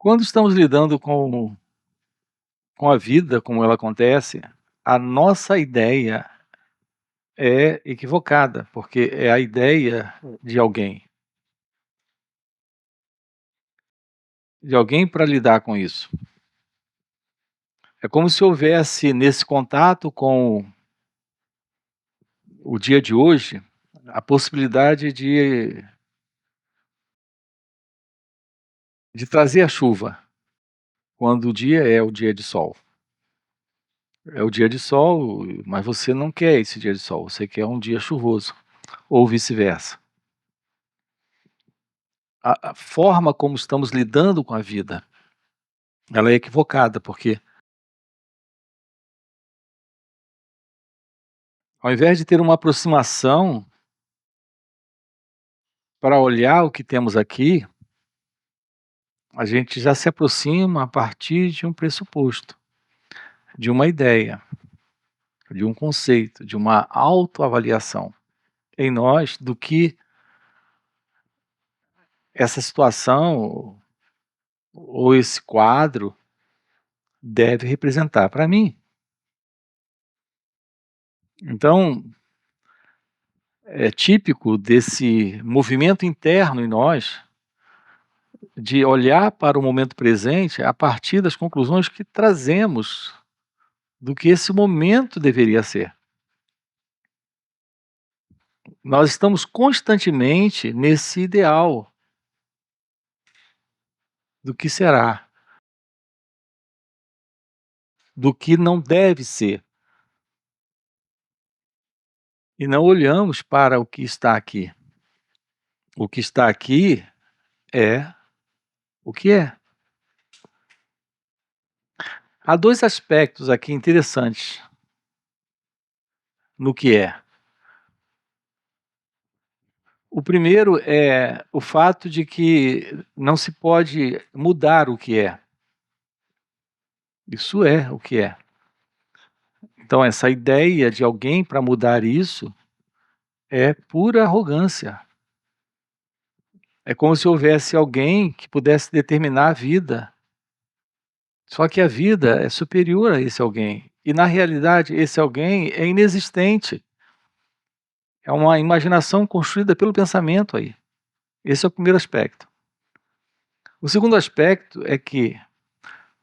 Quando estamos lidando com a vida como ela acontece, a nossa ideia é equivocada, porque é a ideia de alguém para lidar com isso. É como se houvesse nesse contato com o dia de hoje, a possibilidade de trazer a chuva, quando o dia é o dia de sol. É o dia de sol, mas você não quer esse dia de sol, você quer um dia chuvoso, ou vice-versa. A forma como estamos lidando com a vida, ela é equivocada, porque ao invés de ter uma aproximação para olhar o que temos aqui, a gente já se aproxima a partir de um pressuposto, de uma ideia, de um conceito, de uma autoavaliação em nós do que essa situação ou esse quadro deve representar para mim. Então, é típico desse movimento interno em nós de olhar para o momento presente a partir das conclusões que trazemos do que esse momento deveria ser. Nós estamos constantemente nesse ideal do que será, do que não deve ser, e não olhamos para o que está aqui. O que está aqui é o que é. Há dois aspectos aqui interessantes no que é. O primeiro é o fato de que não se pode mudar o que é. Isso é o que é. Então, essa ideia de alguém para mudar isso é pura arrogância. É como se houvesse alguém que pudesse determinar a vida. Só que a vida é superior a esse alguém. E, na realidade, esse alguém é inexistente. É uma imaginação construída pelo pensamento aí. Esse é o primeiro aspecto. O segundo aspecto é que,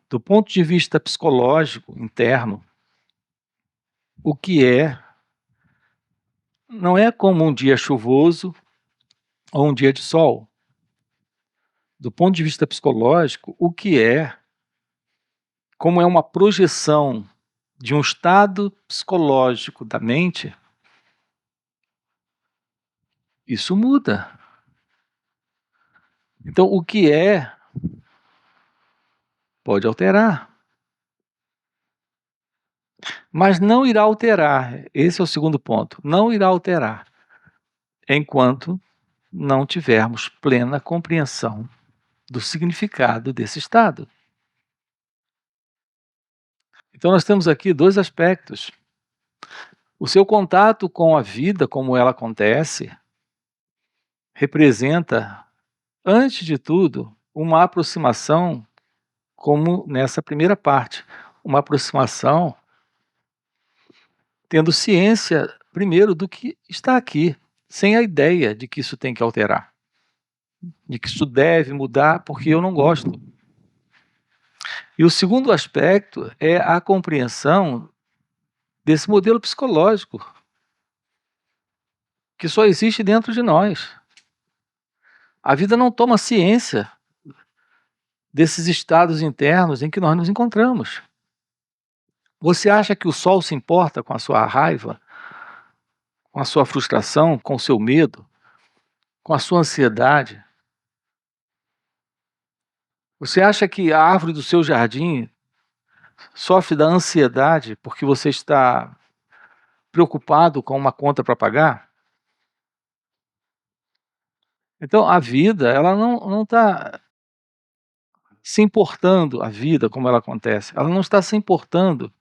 do ponto de vista psicológico interno, o que é não é como um dia chuvoso ou um dia de sol. Do ponto de vista psicológico, o que é, como é uma projeção de um estado psicológico da mente, isso muda. Então, o que é pode alterar, mas não irá alterar. Esse é o segundo ponto. Não irá alterar enquanto não tivermos plena compreensão do significado desse estado. Então, nós temos aqui dois aspectos. O seu contato com a vida, como ela acontece, representa, antes de tudo, uma aproximação, como nessa primeira parte, uma aproximação tendo ciência, primeiro, do que está aqui, sem a ideia de que isso tem que alterar, de que isso deve mudar porque eu não gosto. E o segundo aspecto é a compreensão desse modelo psicológico que só existe dentro de nós. A vida não toma ciência desses estados internos em que nós nos encontramos. Você acha que o sol se importa com a sua raiva, com a sua frustração, com o seu medo, com a sua ansiedade? Você acha que a árvore do seu jardim sofre da ansiedade porque você está preocupado com uma conta para pagar? Então, a vida, ela não está se importando, a vida como ela acontece, ela não está se importando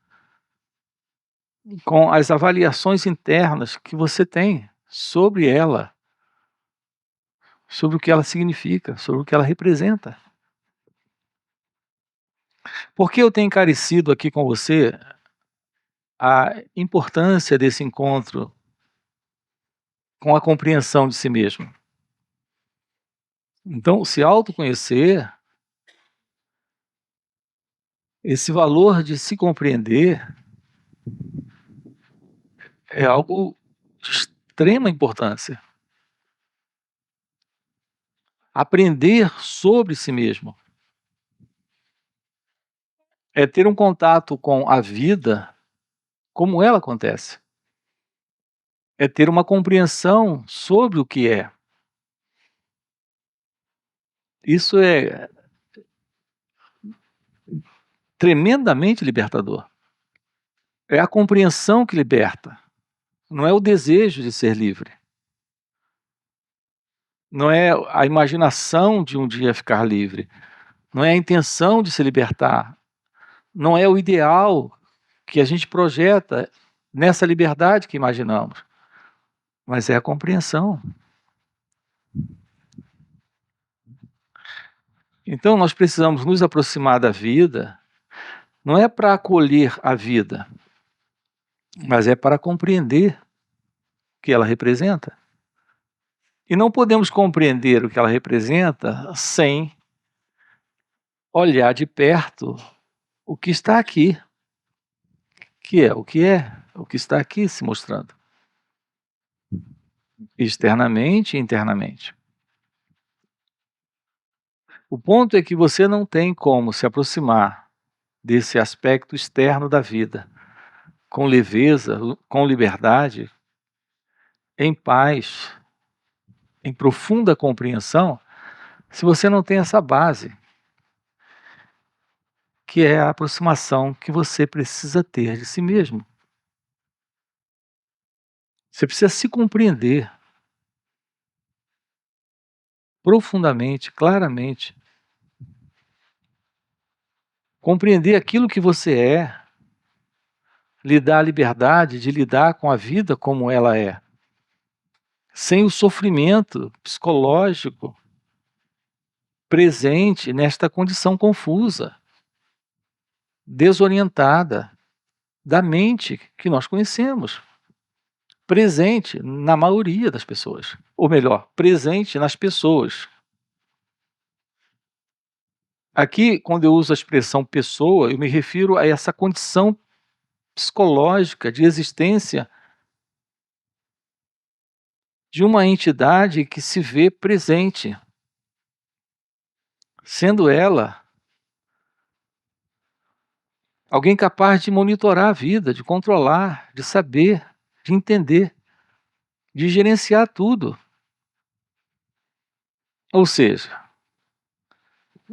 com as avaliações internas que você tem sobre ela, sobre o que ela significa, sobre o que ela representa. Por que eu tenho encarecido aqui com você a importância desse encontro com a compreensão de si mesmo? Então, se autoconhecer, esse valor de se compreender é algo de extrema importância. Aprender sobre si mesmo é ter um contato com a vida como ela acontece. É ter uma compreensão sobre o que é. Isso é tremendamente libertador. É a compreensão que liberta, não é o desejo de ser livre. Não é a imaginação de um dia ficar livre, não é a intenção de se libertar, não é o ideal que a gente projeta nessa liberdade que imaginamos, mas é a compreensão. Então nós precisamos nos aproximar da vida, não é para acolher a vida, mas é para compreender o que ela representa. E não podemos compreender o que ela representa sem olhar de perto o que está aqui, o que está aqui se mostrando, externamente e internamente. O ponto é que você não tem como se aproximar desse aspecto externo da vida com leveza, com liberdade, em paz, em profunda compreensão, se você não tem essa base, que é a aproximação que você precisa ter de si mesmo. Você precisa se compreender profundamente, claramente. Compreender aquilo que você é, lhe dá a liberdade de lidar com a vida como ela é, sem o sofrimento psicológico presente nesta condição confusa, desorientada da mente que nós conhecemos, presente na maioria das pessoas, ou melhor, presente nas pessoas. Aqui, quando eu uso a expressão pessoa, eu me refiro a essa condição psicológica de existência de uma entidade que se vê presente, sendo ela alguém capaz de monitorar a vida, de controlar, de saber, de entender, de gerenciar tudo. Ou seja,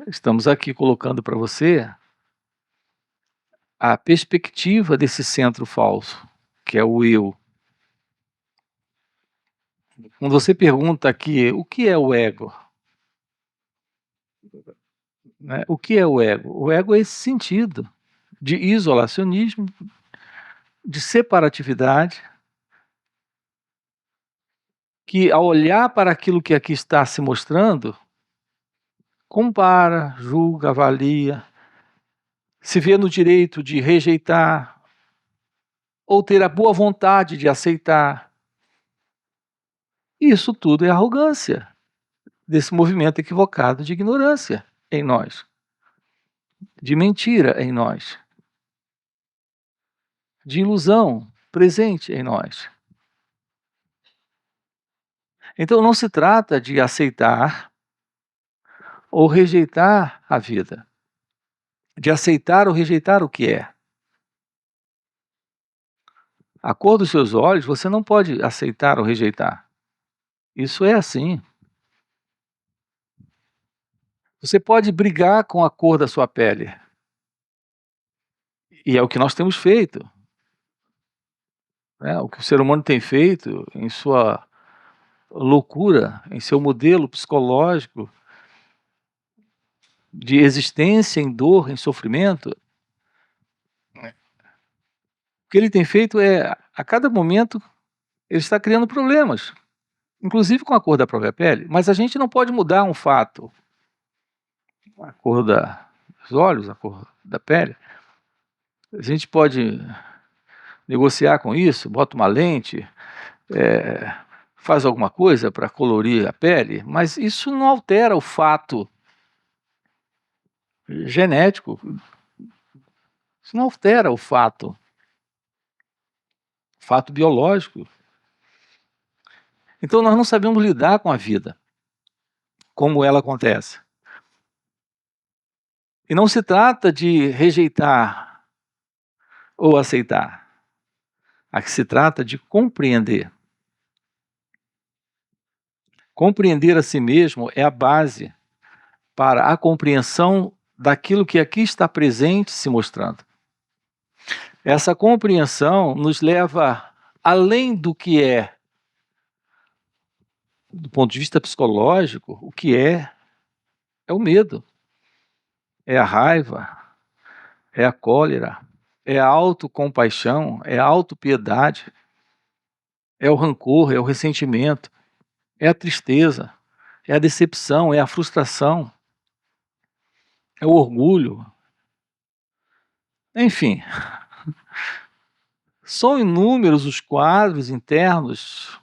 estamos aqui colocando para você a perspectiva desse centro falso, que é o eu. Quando você pergunta aqui, o que é o ego? Né? O que é o ego? O ego é esse sentido de isolacionismo, de separatividade, que ao olhar para aquilo que aqui está se mostrando, compara, julga, avalia, se vê no direito de rejeitar ou ter a boa vontade de aceitar. Isso tudo é arrogância desse movimento equivocado de ignorância em nós, de mentira em nós, de ilusão presente em nós. Então não se trata de aceitar ou rejeitar a vida, de aceitar ou rejeitar o que é. A cor dos seus olhos você não pode aceitar ou rejeitar. Isso é assim. Você pode brigar com a cor da sua pele. E é o que nós temos feito. Né? O que o ser humano tem feito em sua loucura, em seu modelo psicológico de existência em dor, em sofrimento, o que ele tem feito é, a cada momento, ele está criando problemas, inclusive com a cor da própria pele. Mas a gente não pode mudar um fato, a cor os olhos, a cor da pele. A gente pode negociar com isso, bota uma lente, faz alguma coisa para colorir a pele, mas isso não altera o fato genético, isso não altera o fato biológico. Então nós não sabemos lidar com a vida, como ela acontece. E não se trata de rejeitar ou aceitar. Aqui se trata de compreender. Compreender a si mesmo é a base para a compreensão daquilo que aqui está presente se mostrando. Essa compreensão nos leva além do que é, do ponto de vista psicológico, o que é o medo, é a raiva, é a cólera, é a autocompaixão, é a autopiedade, é o rancor, é o ressentimento, é a tristeza, é a decepção, é a frustração, é o orgulho. Enfim, são inúmeros os quadros internos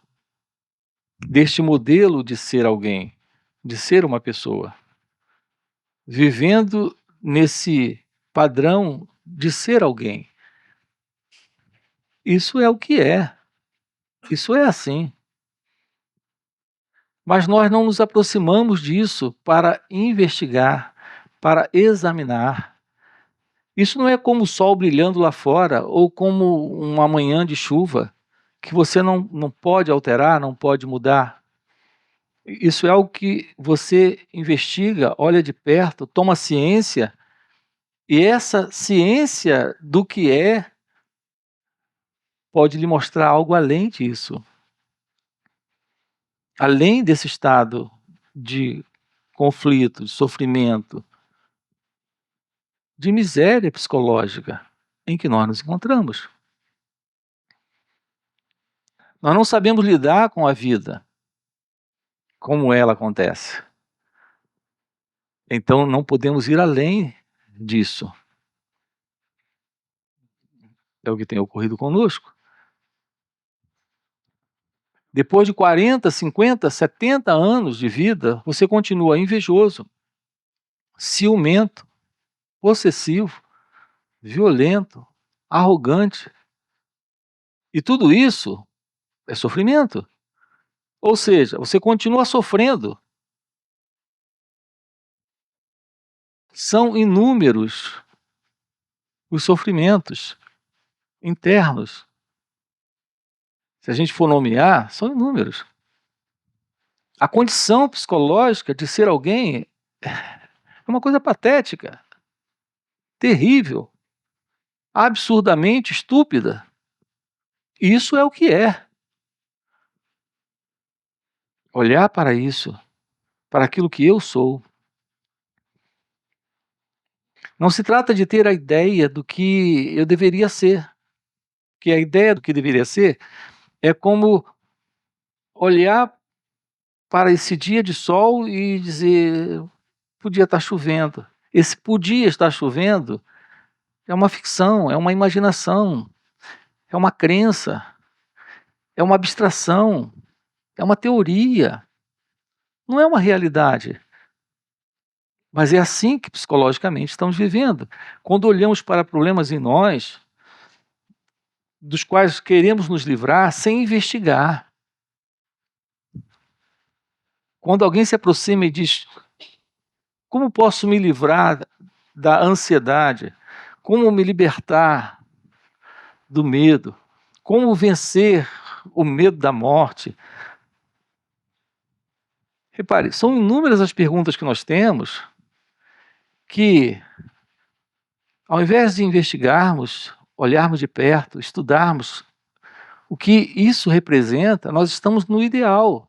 deste modelo de ser alguém, de ser uma pessoa, vivendo nesse padrão de ser alguém. Isso é o que é. Isso é assim. Mas nós não nos aproximamos disso para investigar, para examinar. Isso não é como o sol brilhando lá fora ou como uma manhã de chuva, que você não pode alterar, não pode mudar. Isso é algo que você investiga, olha de perto, toma ciência, e essa ciência do que é pode lhe mostrar algo além disso. Além desse estado de conflito, de sofrimento, de miséria psicológica em que nós nos encontramos. Nós não sabemos lidar com a vida como ela acontece. Então não podemos ir além disso. É o que tem ocorrido conosco. Depois de 40, 50, 70 anos de vida, você continua invejoso, ciumento, possessivo, violento, arrogante. E tudo isso é sofrimento. Ou seja, você continua sofrendo. São inúmeros os sofrimentos internos. Se a gente for nomear, são inúmeros. A condição psicológica de ser alguém é uma coisa patética, terrível, absurdamente estúpida. Isso é o que é. Olhar para isso, para aquilo que eu sou. Não se trata de ter a ideia do que eu deveria ser. Que a ideia do que deveria ser é como olhar para esse dia de sol e dizer, podia estar chovendo. Esse podia estar chovendo é uma ficção, é uma imaginação, é uma crença, é uma abstração, é uma teoria, não é uma realidade. Mas é assim que psicologicamente estamos vivendo. Quando olhamos para problemas em nós, dos quais queremos nos livrar sem investigar. Quando alguém se aproxima e diz, como posso me livrar da ansiedade? Como me libertar do medo? Como vencer o medo da morte? Repare, são inúmeras as perguntas que nós temos que, ao invés de investigarmos, olharmos de perto, estudarmos o que isso representa, nós estamos no ideal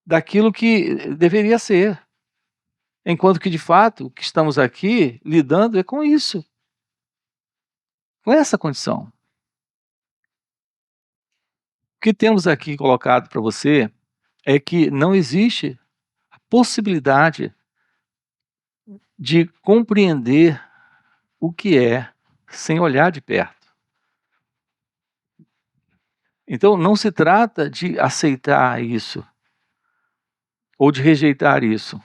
daquilo que deveria ser. Enquanto que, de fato, o que estamos aqui lidando é com isso, com essa condição. O que temos aqui colocado para você é que não existe a possibilidade de compreender o que é sem olhar de perto. Então, não se trata de aceitar isso ou de rejeitar isso.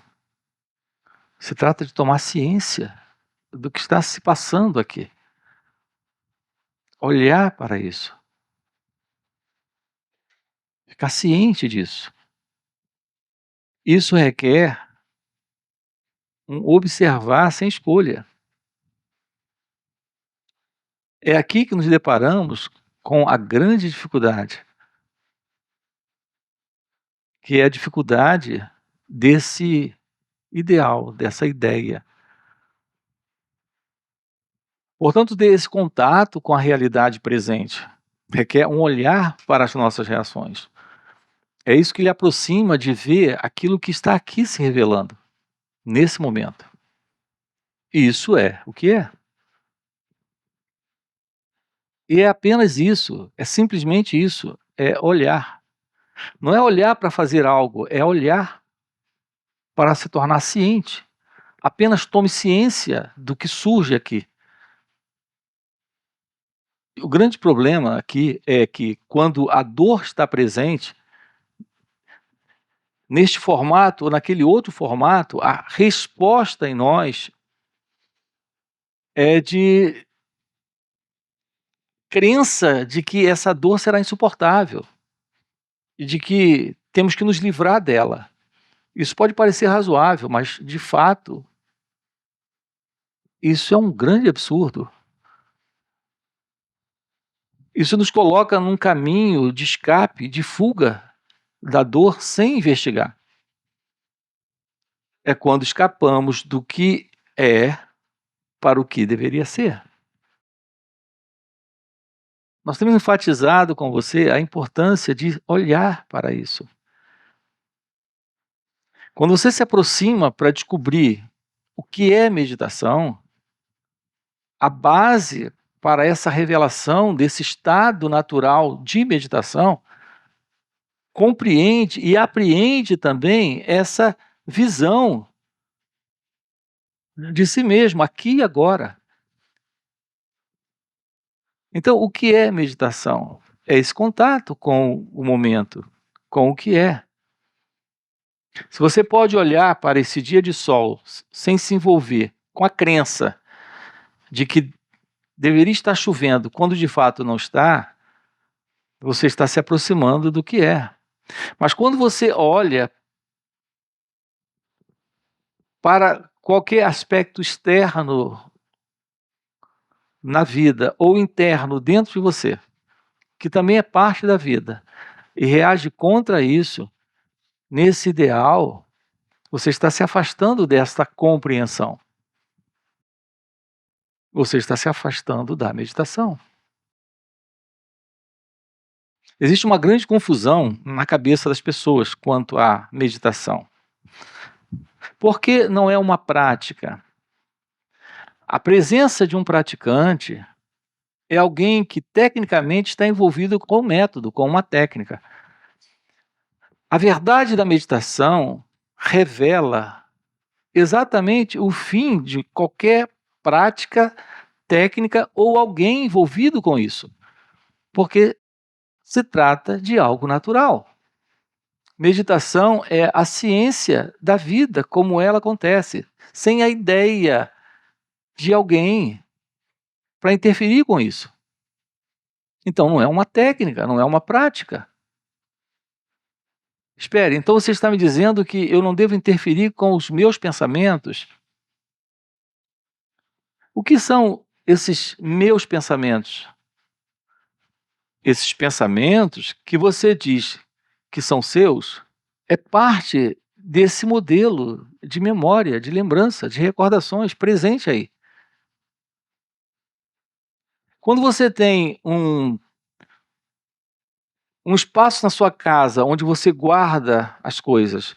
Se trata de tomar ciência do que está se passando aqui. Olhar para isso. Ficar ciente disso. Isso requer um observar sem escolha. É aqui que nos deparamos com a grande dificuldade, que é a dificuldade desse ideal, dessa ideia. Portanto, ter esse contato com a realidade presente requer um olhar para as nossas reações. É isso que lhe aproxima de ver aquilo que está aqui se revelando, nesse momento. E isso é o que é. E é apenas isso, é simplesmente isso, é olhar. Não é olhar para fazer algo, é olhar para se tornar ciente. Apenas tome ciência do que surge aqui. O grande problema aqui é que quando a dor está presente, neste formato ou naquele outro formato, a resposta em nós é de crença de que essa dor será insuportável e de que temos que nos livrar dela. Isso pode parecer razoável, mas de fato, isso é um grande absurdo. Isso nos coloca num caminho de escape, de fuga da dor sem investigar. É quando escapamos do que é para o que deveria ser. Nós temos enfatizado com você a importância de olhar para isso. Quando você se aproxima para descobrir o que é meditação, a base para essa revelação desse estado natural de meditação compreende e apreende também essa visão de si mesmo, aqui e agora. Então, o que é meditação? É esse contato com o momento, com o que é. Se você pode olhar para esse dia de sol sem se envolver com a crença de que deveria estar chovendo quando de fato não está, você está se aproximando do que é. Mas quando você olha para qualquer aspecto externo na vida ou interno dentro de você, que também é parte da vida, e reage contra isso, nesse ideal, você está se afastando desta compreensão. Você está se afastando da meditação. Existe uma grande confusão na cabeça das pessoas quanto à meditação. Porque não é uma prática. A presença de um praticante é alguém que tecnicamente está envolvido com o método, com uma técnica. A verdade da meditação revela exatamente o fim de qualquer prática técnica ou alguém envolvido com isso. Porque se trata de algo natural. Meditação é a ciência da vida, como ela acontece, sem a ideia de alguém para interferir com isso. Então não é uma técnica, não é uma prática. Espere, então você está me dizendo que eu não devo interferir com os meus pensamentos? O que são esses meus pensamentos? Esses pensamentos que você diz que são seus, é parte desse modelo de memória, de lembrança, de recordações presente aí. Quando você tem um espaço na sua casa onde você guarda as coisas,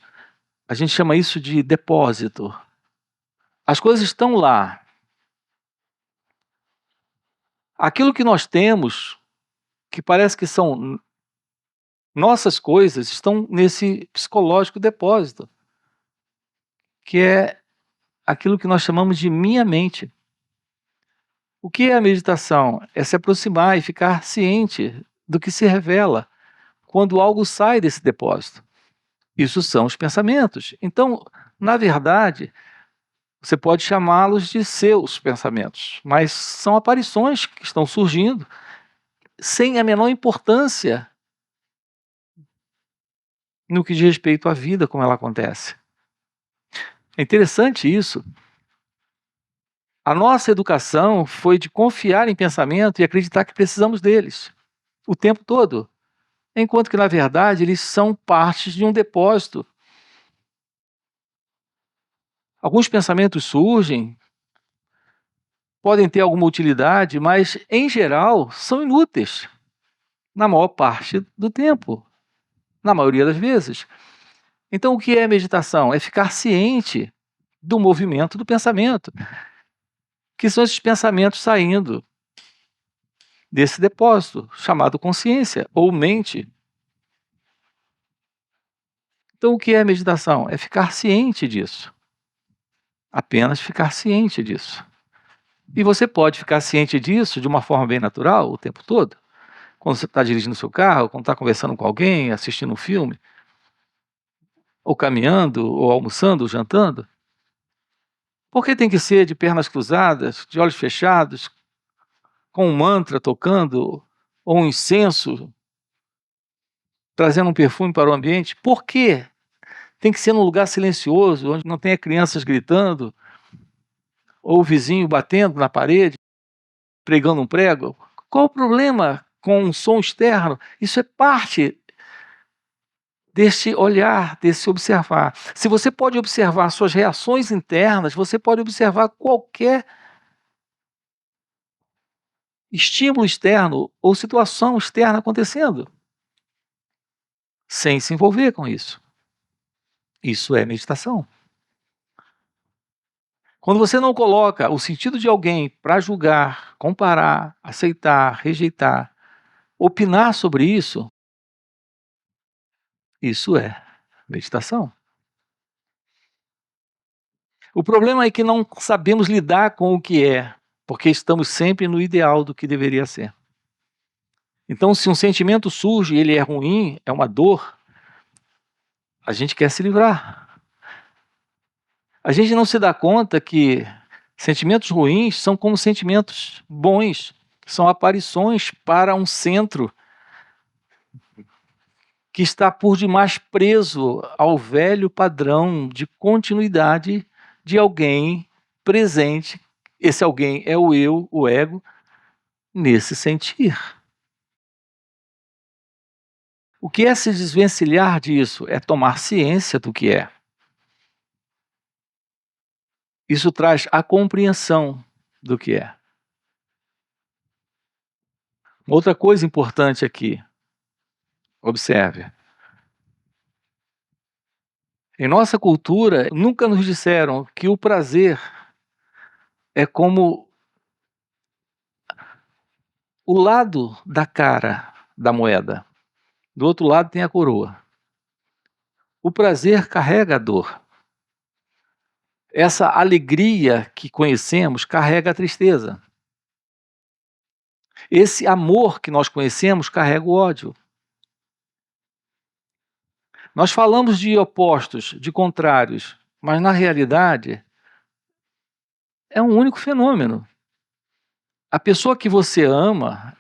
a gente chama isso de depósito. As coisas estão lá. Aquilo que nós temos, que parece que são nossas coisas, estão nesse psicológico depósito, que é aquilo que nós chamamos de minha mente. O que é a meditação? É se aproximar e ficar ciente do que se revela quando algo sai desse depósito. Isso são os pensamentos. Então, na verdade, você pode chamá-los de seus pensamentos, mas são aparições que estão surgindo sem a menor importância no que diz respeito à vida, como ela acontece. É interessante isso. A nossa educação foi de confiar em pensamento e acreditar que precisamos deles o tempo todo, enquanto que, na verdade, eles são partes de um depósito. Alguns pensamentos surgem, podem ter alguma utilidade, mas, em geral, são inúteis, na maior parte do tempo, na maioria das vezes. Então, o que é meditação? É ficar ciente do movimento do pensamento, que são esses pensamentos saindo desse depósito, chamado consciência ou mente. Então, o que é meditação? É ficar ciente disso. Apenas ficar ciente disso. E você pode ficar ciente disso de uma forma bem natural o tempo todo. Quando você está dirigindo seu carro, quando está conversando com alguém, assistindo um filme, ou caminhando, ou almoçando, ou jantando. Por que tem que ser de pernas cruzadas, de olhos fechados, com um mantra tocando, ou um incenso, trazendo um perfume para o ambiente? Por quê? Tem que ser num lugar silencioso, onde não tenha crianças gritando, ou o vizinho batendo na parede, pregando um prego. Qual o problema com um som externo? Isso é parte desse olhar, desse observar. Se você pode observar suas reações internas, você pode observar qualquer estímulo externo ou situação externa acontecendo, sem se envolver com isso. Isso é meditação. Quando você não coloca o sentido de alguém para julgar, comparar, aceitar, rejeitar, opinar sobre isso, isso é meditação. O problema é que não sabemos lidar com o que é, porque estamos sempre no ideal do que deveria ser. Então, se um sentimento surge e ele é ruim, é uma dor, a gente quer se livrar. A gente não se dá conta que sentimentos ruins são como sentimentos bons, são aparições para um centro que está por demais preso ao velho padrão de continuidade de alguém presente. Esse alguém é o eu, o ego, nesse sentir. O que é se desvencilhar disso? É tomar ciência do que é. Isso traz a compreensão do que é. Outra coisa importante aqui, observe. Em nossa cultura, nunca nos disseram que o prazer é como o lado da cara da moeda. Do outro lado tem a coroa. O prazer carrega a dor. Essa alegria que conhecemos carrega a tristeza. Esse amor que nós conhecemos carrega o ódio. Nós falamos de opostos, de contrários, mas na realidade é um único fenômeno. A pessoa que você ama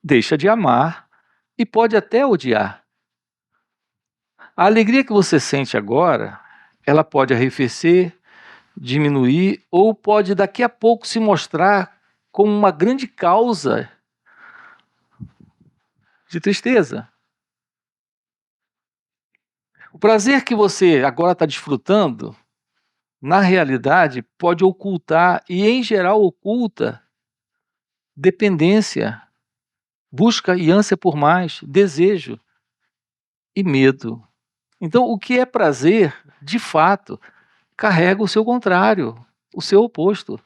deixa de amar e pode até odiar. A alegria que você sente agora, ela pode arrefecer, diminuir ou pode daqui a pouco se mostrar como uma grande causa de tristeza. O prazer que você agora está desfrutando, na realidade, pode ocultar, e em geral oculta, dependência, busca e ânsia por mais, desejo e medo. Então, o que é prazer, de fato, carrega o seu contrário, o seu oposto,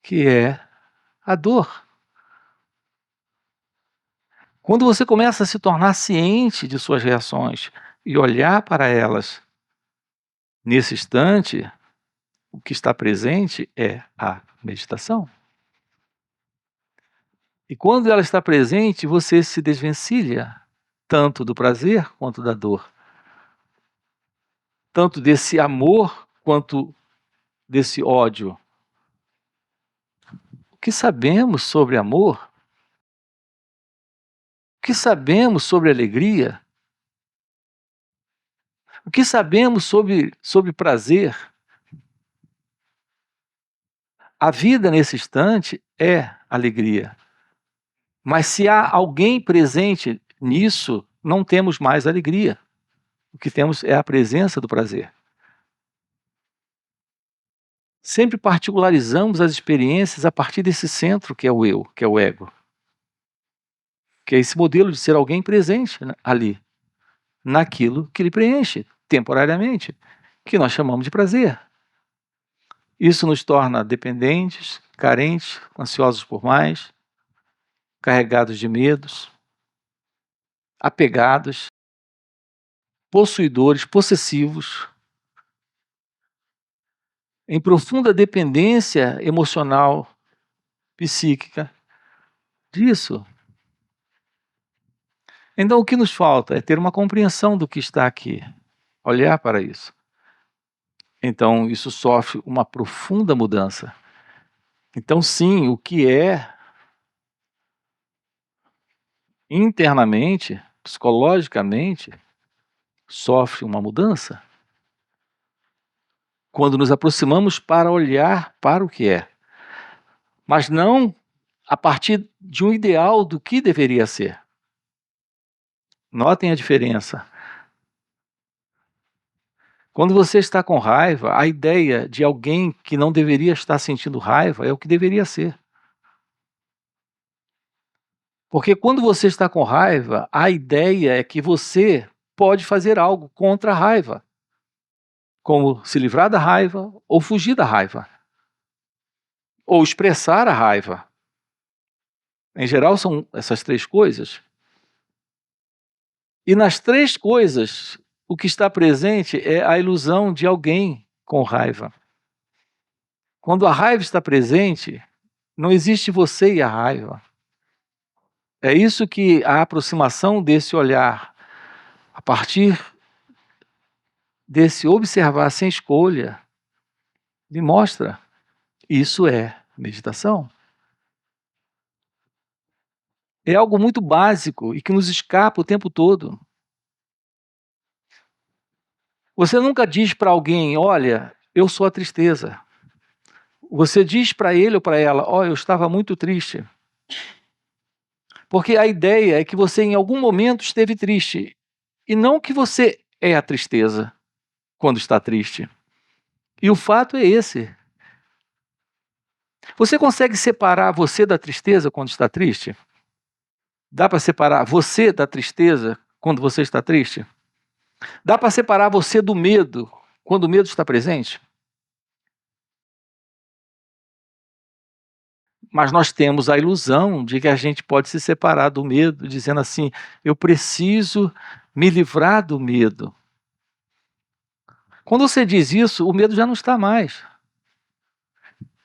que é a dor. Quando você começa a se tornar ciente de suas reações e olhar para elas nesse instante, o que está presente é a meditação. E quando ela está presente, você se desvencilha tanto do prazer quanto da dor, tanto desse amor quanto desse ódio. O que sabemos sobre amor? O que sabemos sobre alegria? O que sabemos sobre prazer? A vida nesse instante é alegria. Mas se há alguém presente nisso, não temos mais alegria. O que temos é a presença do prazer. Sempre particularizamos as experiências a partir desse centro que é o eu, que é o ego. Que é esse modelo de ser alguém presente ali, naquilo que lhe preenche, temporariamente, que nós chamamos de prazer. Isso nos torna dependentes, carentes, ansiosos por mais, carregados de medos, apegados, possuidores, possessivos, em profunda dependência emocional, psíquica, disso. Então o que nos falta é ter uma compreensão do que está aqui, olhar para isso. Então isso sofre uma profunda mudança. Então sim, o que é internamente, psicologicamente, sofre uma mudança. Quando nos aproximamos para olhar para o que é, mas não a partir de um ideal do que deveria ser. Notem a diferença. Quando você está com raiva, a ideia de alguém que não deveria estar sentindo raiva é o que deveria ser. Porque quando você está com raiva, a ideia é que você pode fazer algo contra a raiva, como se livrar da raiva ou fugir da raiva, ou expressar a raiva. Em geral, são essas três coisas. E nas três coisas, o que está presente é a ilusão de alguém com raiva. Quando a raiva está presente, não existe você e a raiva. É isso que a aproximação desse olhar, a partir desse observar sem escolha, me mostra. Isso é meditação. É algo muito básico e que nos escapa o tempo todo. Você nunca diz para alguém, olha, eu sou a tristeza. Você diz para ele ou para ela, ó, eu estava muito triste. Porque a ideia é que você em algum momento esteve triste. E não que você é a tristeza quando está triste. E o fato é esse. Você consegue separar você da tristeza quando está triste? Dá para separar você da tristeza quando você está triste? Dá para separar você do medo quando o medo está presente? Mas nós temos a ilusão de que a gente pode se separar do medo, dizendo assim, eu preciso me livrar do medo. Quando você diz isso, o medo já não está mais.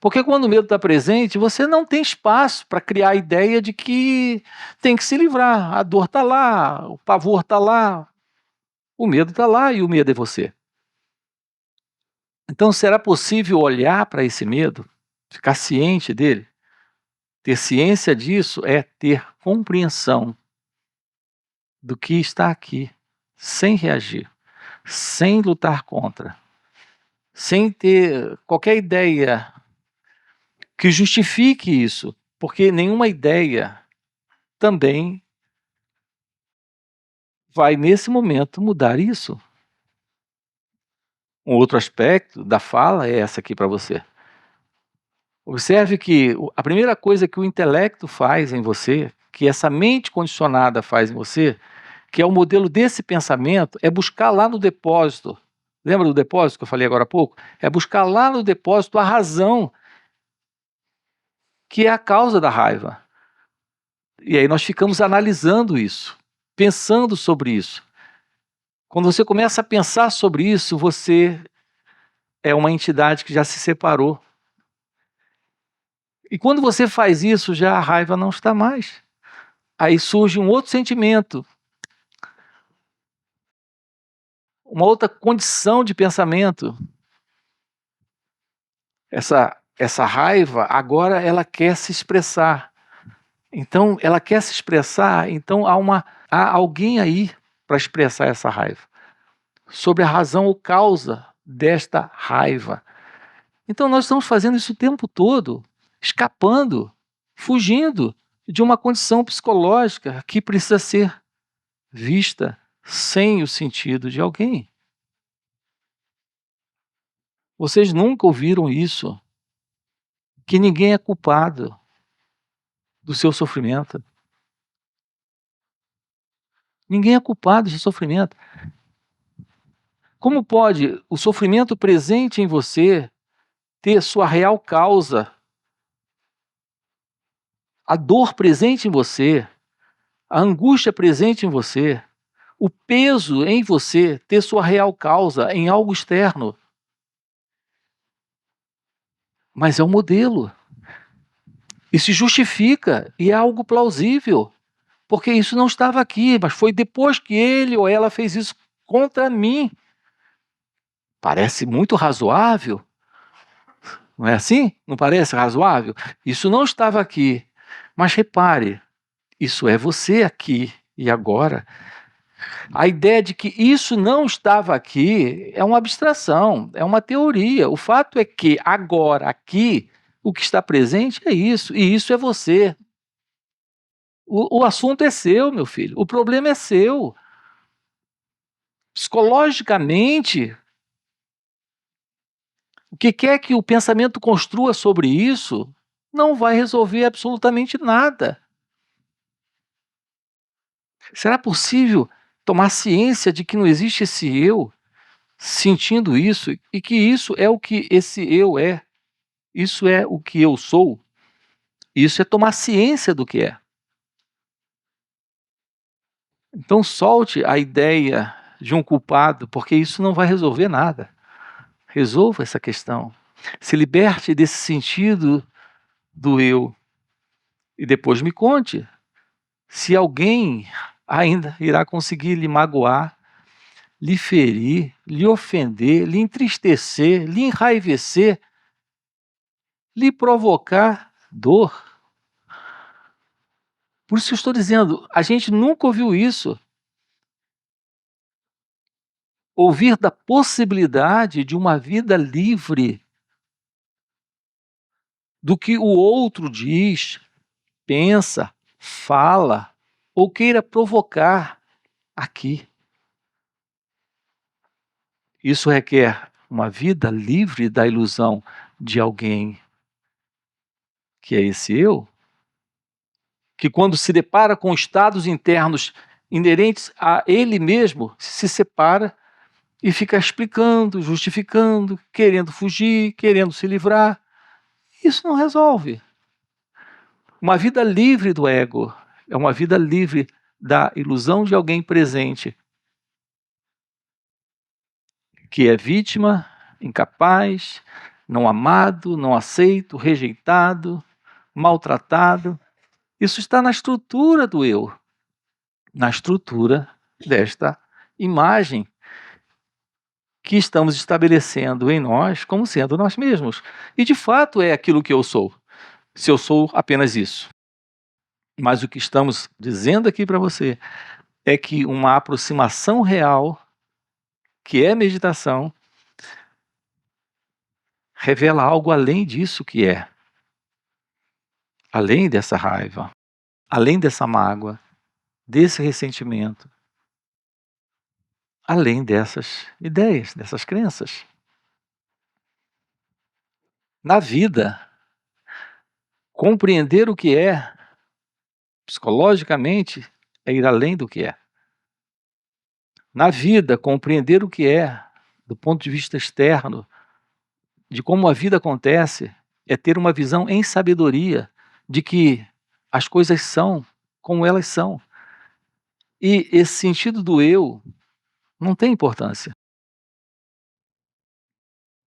Porque quando o medo está presente, você não tem espaço para criar a ideia de que tem que se livrar. A dor está lá, o pavor está lá, o medo está lá e o medo é você. Então, será possível olhar para esse medo, ficar ciente dele? Ter ciência disso é ter compreensão do que está aqui, sem reagir, sem lutar contra, sem ter qualquer ideia que justifique isso, porque nenhuma ideia também vai, nesse momento, mudar isso. Um outro aspecto da fala é essa aqui para você. Observe que a primeira coisa que o intelecto faz em você, que essa mente condicionada faz em você, que é o modelo desse pensamento, é buscar lá no depósito. Lembra do depósito que eu falei agora há pouco? É buscar lá no depósito a razão que é a causa da raiva. E aí nós ficamos analisando isso, pensando sobre isso. Quando você começa a pensar sobre isso, você é uma entidade que já se separou. E quando você faz isso, já a raiva não está mais. Aí surge um outro sentimento, uma outra condição de pensamento. Essa raiva, agora ela quer se expressar. Então, ela quer se expressar, então há alguém aí para expressar essa raiva. Sobre a razão ou causa desta raiva. Então, nós estamos fazendo isso o tempo todo, escapando, fugindo de uma condição psicológica que precisa ser vista sem o sentido de alguém. Vocês nunca ouviram isso, que ninguém é culpado do seu sofrimento. Ninguém é culpado do seu sofrimento. Como pode o sofrimento presente em você ter sua real causa? A dor presente em você, a angústia presente em você, o peso em você ter sua real causa em algo externo. Mas é um modelo. E se justifica, e é algo plausível. Porque isso não estava aqui, mas foi depois que ele ou ela fez isso contra mim. Parece muito razoável, não é assim? Não parece razoável? Isso não estava aqui. Mas repare, isso é você aqui e agora. A ideia de que isso não estava aqui é uma abstração, é uma teoria. O fato é que agora, aqui, o que está presente é isso, e isso é você. O assunto é seu, meu filho. O problema é seu. Psicologicamente, o que quer que o pensamento construa sobre isso não vai resolver absolutamente nada. Será possível tomar ciência de que não existe esse eu sentindo isso e que isso é o que esse eu é? Isso é o que eu sou? Isso é tomar ciência do que é. Então solte a ideia de um culpado, porque isso não vai resolver nada. Resolva essa questão. Se liberte desse sentido do eu. E depois me conte se alguém ainda irá conseguir lhe magoar, lhe ferir, lhe ofender, lhe entristecer, lhe enraivecer, lhe provocar dor. Por isso eu estou dizendo, a gente nunca ouviu isso. Ouvir da possibilidade de uma vida livre do que o outro diz, pensa, fala ou queira provocar aqui. Isso requer uma vida livre da ilusão de alguém que é esse eu, que quando se depara com estados internos inerentes a ele mesmo, se separa e fica explicando, justificando, querendo fugir, querendo se livrar. Isso não resolve. Uma vida livre do ego é uma vida livre da ilusão de alguém presente, que é vítima, incapaz, não amado, não aceito, rejeitado, maltratado. Isso está na estrutura do eu, na estrutura desta imagem que estamos estabelecendo em nós como sendo nós mesmos. E de fato é aquilo que eu sou, se eu sou apenas isso. Mas o que estamos dizendo aqui para você é que uma aproximação real, que é meditação, revela algo além disso que é. Além dessa raiva, além dessa mágoa, desse ressentimento, além dessas ideias, dessas crenças. Na vida, compreender o que é, psicologicamente, é ir além do que é. Na vida, compreender o que é, do ponto de vista externo, de como a vida acontece, é ter uma visão em sabedoria de que as coisas são como elas são. E esse sentido do eu não tem importância.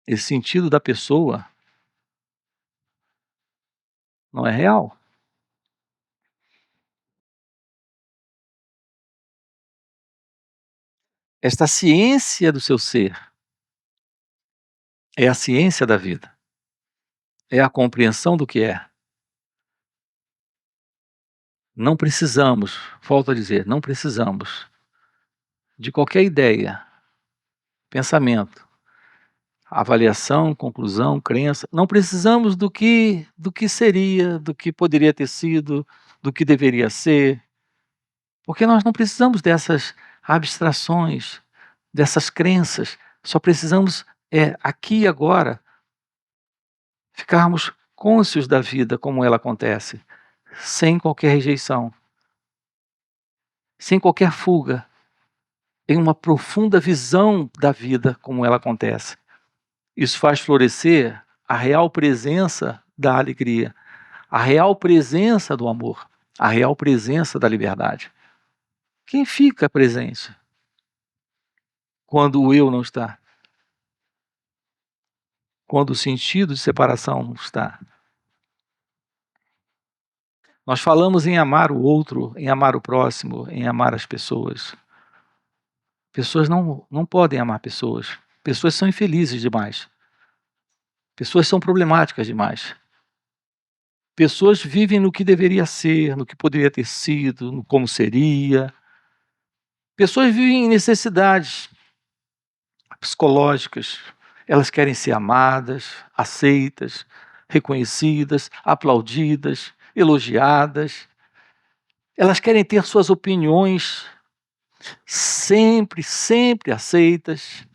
esse sentido da pessoa não é real. Esta ciência do seu ser é a ciência da vida, é a compreensão do que é. Não precisamos, volto a dizer, não precisamos de qualquer ideia, pensamento, avaliação, conclusão, crença. Não precisamos do que seria, do que poderia ter sido, do que deveria ser, porque nós não precisamos dessas abstrações, dessas crenças. Só precisamos aqui e agora ficarmos cônscios da vida como ela acontece, sem qualquer rejeição, sem qualquer fuga, em uma profunda visão da vida como ela acontece. Isso faz florescer a real presença da alegria, a real presença do amor, a real presença da liberdade. Quem fica presente quando o eu não está? Quando o sentido de separação não está? Nós falamos em amar o outro, em amar o próximo, em amar as pessoas. Pessoas não podem amar pessoas. Pessoas são infelizes demais. Pessoas são problemáticas demais. Pessoas vivem no que deveria ser, no que poderia ter sido, no como seria. Pessoas vivem em necessidades psicológicas. Elas querem ser amadas, aceitas, reconhecidas, aplaudidas, elogiadas. Elas querem ter suas opiniões sempre aceitas.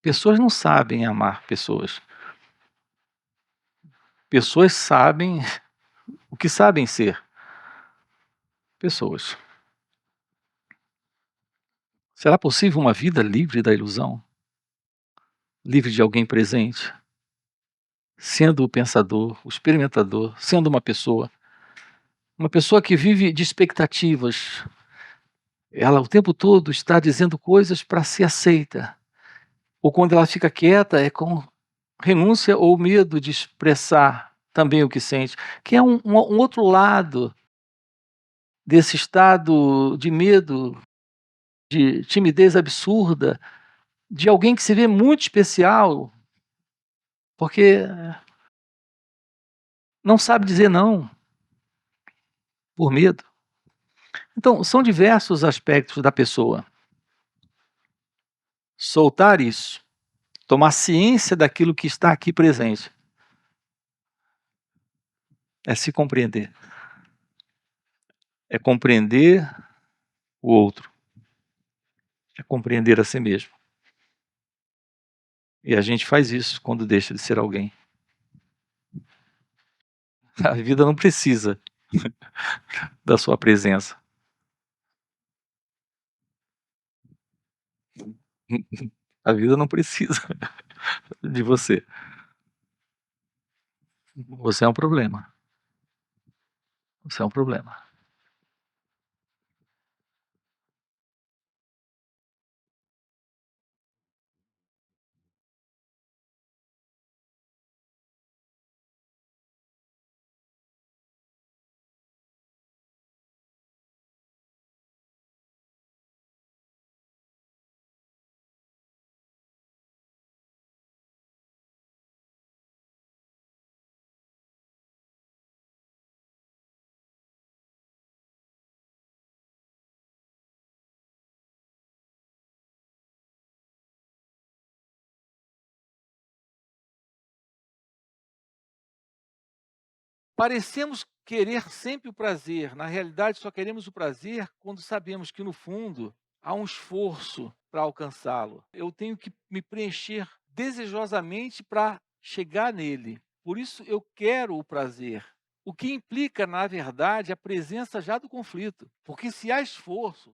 Pessoas não sabem amar pessoas. Pessoas sabem o que sabem ser. Pessoas. Será possível uma vida livre da ilusão? Livre de alguém presente? Sendo o pensador, o experimentador, sendo uma pessoa que vive de expectativas. Ela o tempo todo está dizendo coisas para ser aceita. Ou quando ela fica quieta, é com renúncia ou medo de expressar também o que sente, que é um outro lado desse estado de medo, de timidez absurda, de alguém que se vê muito especial, porque não sabe dizer não, por medo. Então, são diversos aspectos da pessoa. Soltar isso, tomar ciência daquilo que está aqui presente, é se compreender. É compreender o outro. É compreender a si mesmo. E a gente faz isso quando deixa de ser alguém. A vida não precisa da sua presença. A vida não precisa de você. Você é um problema. Você é um problema. Parecemos querer sempre o prazer. Na realidade, só queremos o prazer quando sabemos que, no fundo, há um esforço para alcançá-lo. Eu tenho que me preencher desejosamente para chegar nele. Por isso, eu quero o prazer. O que implica, na verdade, a presença já do conflito. Porque se há esforço,